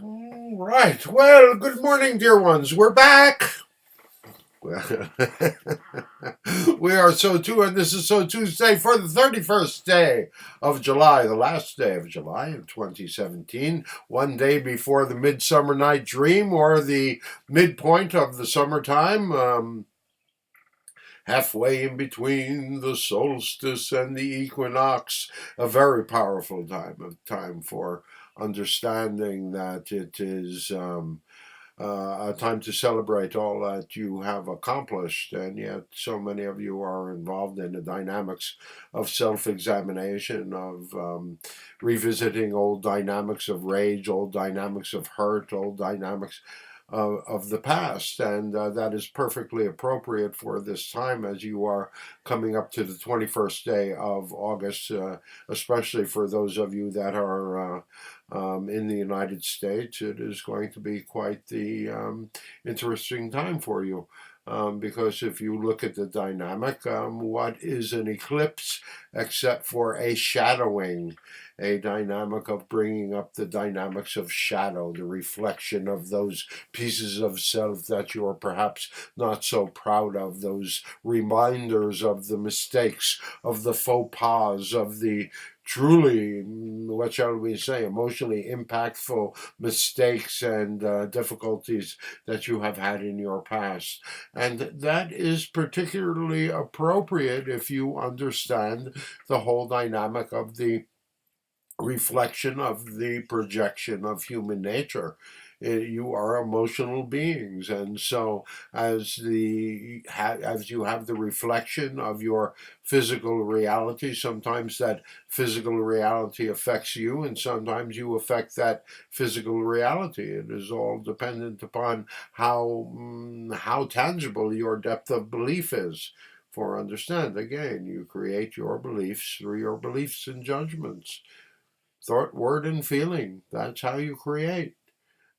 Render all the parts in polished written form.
All right. Well, good morning, dear ones. We're back. We are and this is SOTUesday for the 31st day of July, the last day of July of 2017, one day before the Midsummer Night Dream or the midpoint of the summertime. Halfway in between the solstice and the equinox, a very powerful time for understanding that it is a time to celebrate all that you have accomplished, and yet so many of you are involved in the dynamics of self-examination, of revisiting old dynamics of rage, old dynamics of hurt, old dynamics of the past, and that is perfectly appropriate for this time as you are coming up to the 21st day of August, especially for those of you that are in the United States. It is going to be quite the interesting time for you. Because if you look at the dynamic, what is an eclipse except for a shadowing, a dynamic of bringing up the dynamics of shadow, the reflection of those pieces of self that you are perhaps not so proud of, those reminders of the mistakes, of the faux pas, of the truly, what shall we say, emotionally impactful mistakes and difficulties that you have had in your past. And that is particularly appropriate if you understand the whole dynamic of the reflection of the projection of human nature. You are emotional beings, and so as you have the reflection of your physical reality, sometimes that physical reality affects you, and sometimes you affect that physical reality. It is all dependent upon how tangible your depth of belief is. For understand, again, you create your beliefs through your beliefs and judgments, thought, word, and feeling. That's how you create.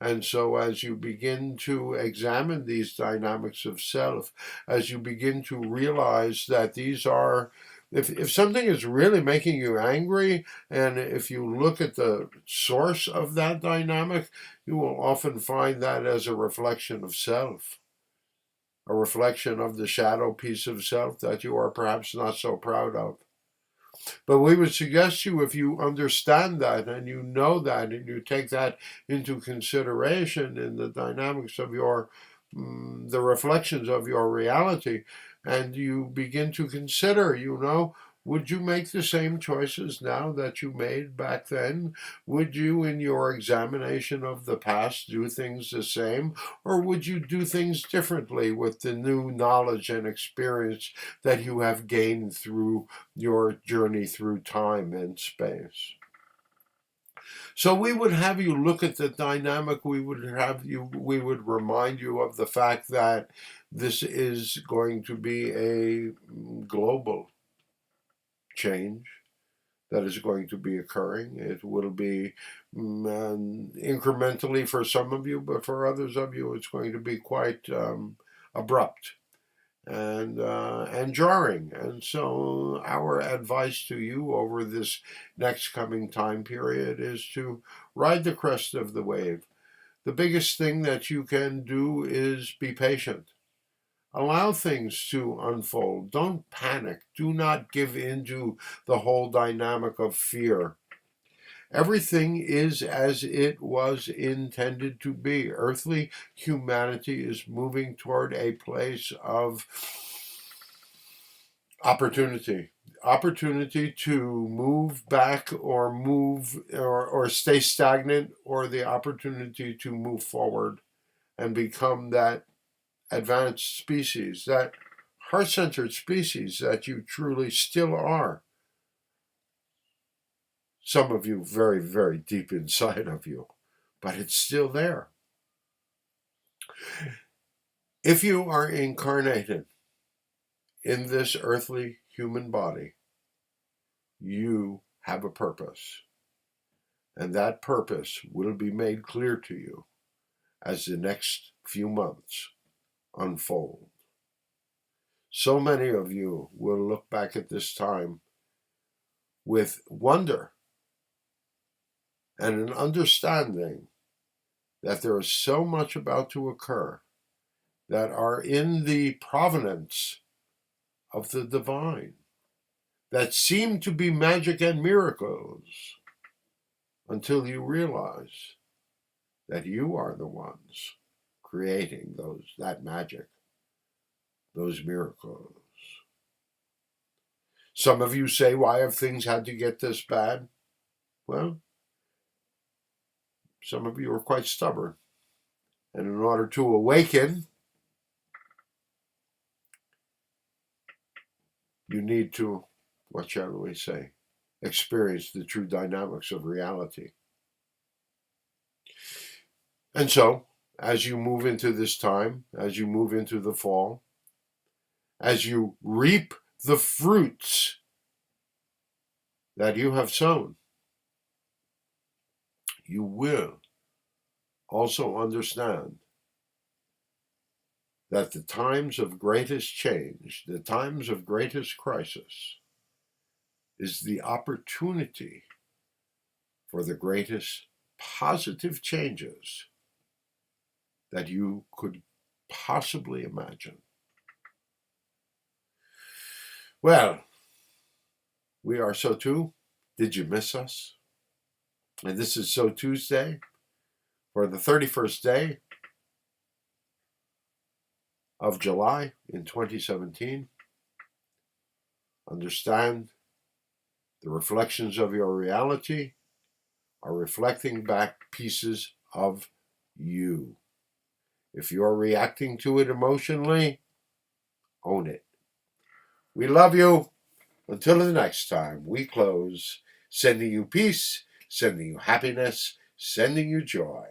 And so, as you begin to examine these dynamics of self, as you begin to realize that these are, if something is really making you angry, and if you look at the source of that dynamic, you will often find that as a reflection of self, a reflection of the shadow piece of self that you are perhaps not so proud of. But we would suggest you, if you understand that and you know that and you take that into consideration in the dynamics of the reflections of your reality, and you begin to consider, would you make the same choices now that you made back then? Would you, in your examination of the past, do things the same? Or would you do things differently with the new knowledge and experience that you have gained through your journey through time and space? So we would have you look at the dynamic. We would remind you of the fact that this is going to be a global change that is going to be occurring. It will be incrementally for some of you, but for others of you, it's going to be quite abrupt and jarring. And so, our advice to you over this next coming time period is to ride the crest of the wave. The biggest thing that you can do is be patient. Allow things to unfold. Don't panic. Do not give in to the whole dynamic of fear. Everything is as it was intended to be. Earthly humanity is moving toward a place of opportunity. Opportunity to move back or or stay stagnant, or the opportunity to move forward and become that advanced species, that heart centered species that you truly still are. Some of you very, very deep inside of you, but it's still there. If you are incarnated in this earthly human body, you have a purpose. And that purpose will be made clear to you as the next few months unfold. So many of you will look back at this time with wonder and an understanding that there is so much about to occur that are in the provenance of the divine, that seem to be magic and miracles, until you realize that you are the ones creating that magic, those miracles. Some of you say, why have things had to get this bad? Well, some of you are quite stubborn. And in order to awaken, you need to, what shall we say, experience the true dynamics of reality. And so, as you move into this time, as you move into the fall, as you reap the fruits that you have sown, you will also understand that the times of greatest change, the times of greatest crisis, is the opportunity for the greatest positive changes that you could possibly imagine. Well, we are SOTU. Did you miss us? And this is SOTUesday for the 31st day of July in 2017. Understand the reflections of your reality are reflecting back pieces of you. If you're reacting to it emotionally, own it. We love you. Until the next time, we close, sending you peace, sending you happiness, sending you joy.